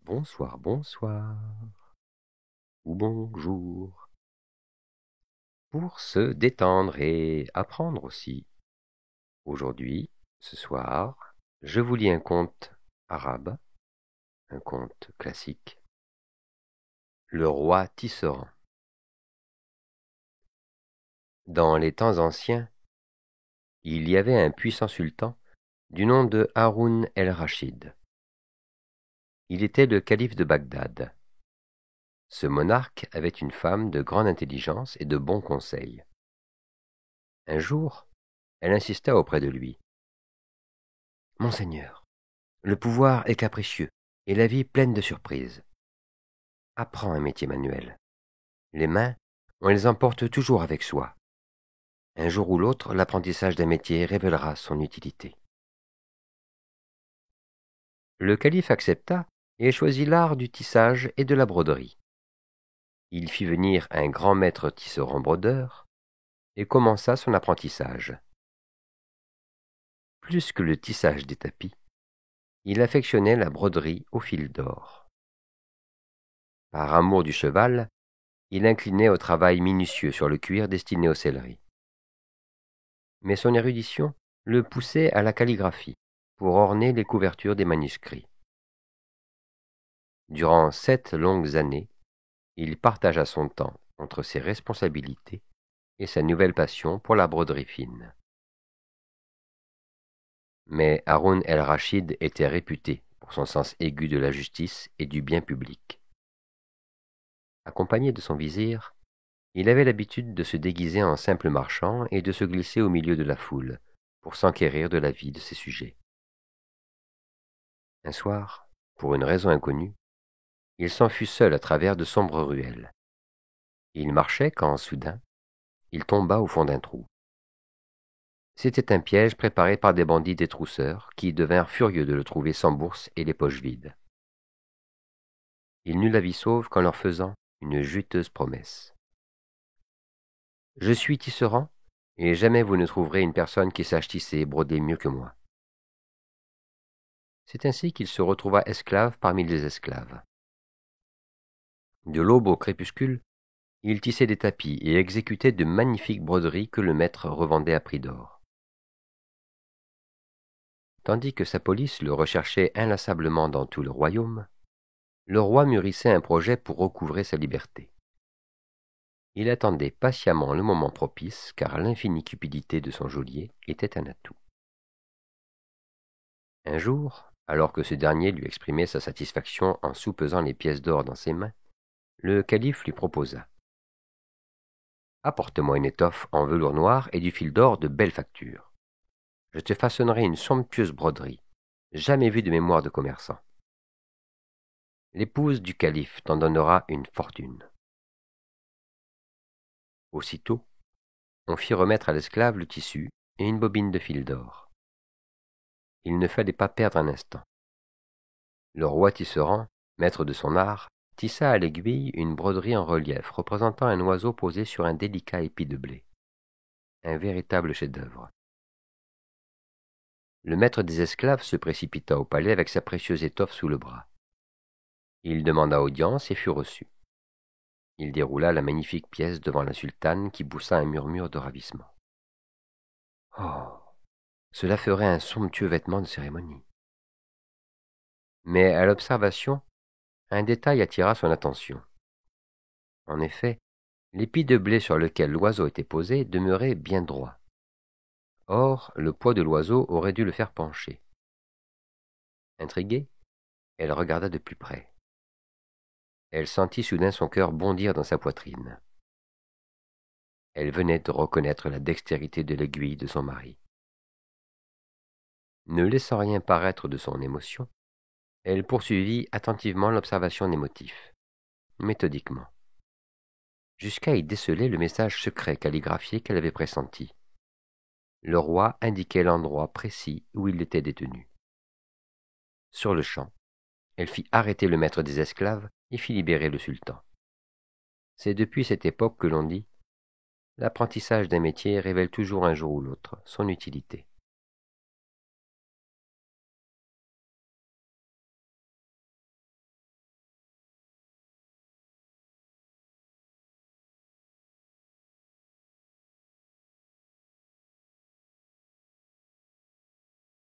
Bonsoir, bonsoir ou bonjour. Pour se détendre et apprendre aussi. Aujourd'hui, ce soir, je vous lis un conte arabe, un conte classique. Le roi Tisserand. Dans les temps anciens, il y avait un puissant sultan du nom de Haroun el-Rachid. Il était le calife de Bagdad. Ce monarque avait une femme de grande intelligence et de bons conseils. Un jour, elle insista auprès de lui. « Monseigneur, le pouvoir est capricieux et la vie pleine de surprises. Apprends un métier manuel. Les mains, on les emporte toujours avec soi. Un jour ou l'autre, l'apprentissage d'un métier révélera son utilité. » Le calife accepta et choisit l'art du tissage et de la broderie. Il fit venir un grand maître tisserand-brodeur et commença son apprentissage. Plus que le tissage des tapis, il affectionnait la broderie au fil d'or. Par amour du cheval, il inclinait au travail minutieux sur le cuir destiné aux selleries. Mais son érudition le poussait à la calligraphie pour orner les couvertures des manuscrits. Durant 7 longues années, il partagea son temps entre ses responsabilités et sa nouvelle passion pour la broderie fine. Mais Haroun el-Rachid était réputé pour son sens aigu de la justice et du bien public. Accompagné de son vizir, il avait l'habitude de se déguiser en simple marchand et de se glisser au milieu de la foule pour s'enquérir de la vie de ses sujets. Un soir, pour une raison inconnue, il s'enfuit seul à travers de sombres ruelles. Il marchait quand, soudain, il tomba au fond d'un trou. C'était un piège préparé par des bandits détrousseurs qui devinrent furieux de le trouver sans bourse et les poches vides. Il n'eut la vie sauve qu'en leur faisant une juteuse promesse. « Je suis tisserand, et jamais vous ne trouverez une personne qui sache tisser et broder mieux que moi. » C'est ainsi qu'il se retrouva esclave parmi les esclaves. De l'aube au crépuscule, il tissait des tapis et exécutait de magnifiques broderies que le maître revendait à prix d'or. Tandis que sa police le recherchait inlassablement dans tout le royaume, le roi mûrissait un projet pour recouvrer sa liberté. Il attendait patiemment le moment propice, car l'infinie cupidité de son geôlier était un atout. Un jour, alors que ce dernier lui exprimait sa satisfaction en soupesant les pièces d'or dans ses mains, le calife lui proposa: « Apporte-moi une étoffe en velours noir et du fil d'or de belle facture. Je te façonnerai une somptueuse broderie, jamais vue de mémoire de commerçant. L'épouse du calife t'en donnera une fortune. » Aussitôt, on fit remettre à l'esclave le tissu et une bobine de fil d'or. Il ne fallait pas perdre un instant. Le roi Tisserand, maître de son art, tissa à l'aiguille une broderie en relief représentant un oiseau posé sur un délicat épi de blé. Un véritable chef-d'œuvre. Le maître des esclaves se précipita au palais avec sa précieuse étoffe sous le bras. Il demanda audience et fut reçu. Il déroula la magnifique pièce devant la sultane qui poussa un murmure de ravissement. « Oh, cela ferait un somptueux vêtement de cérémonie. » Mais à l'observation, un détail attira son attention. En effet, l'épi de blé sur lequel l'oiseau était posé demeurait bien droit. Or, le poids de l'oiseau aurait dû le faire pencher. Intriguée, elle regarda de plus près. Elle sentit soudain son cœur bondir dans sa poitrine. Elle venait de reconnaître la dextérité de l'aiguille de son mari. Ne laissant rien paraître de son émotion, elle poursuivit attentivement l'observation des motifs, méthodiquement, jusqu'à y déceler le message secret calligraphié qu'elle avait pressenti. Le roi indiquait l'endroit précis où il était détenu. Sur-le-champ, elle fit arrêter le maître des esclaves et fit libérer le sultan. C'est depuis cette époque que l'on dit: l'apprentissage d'un métier révèle toujours un jour ou l'autre son utilité.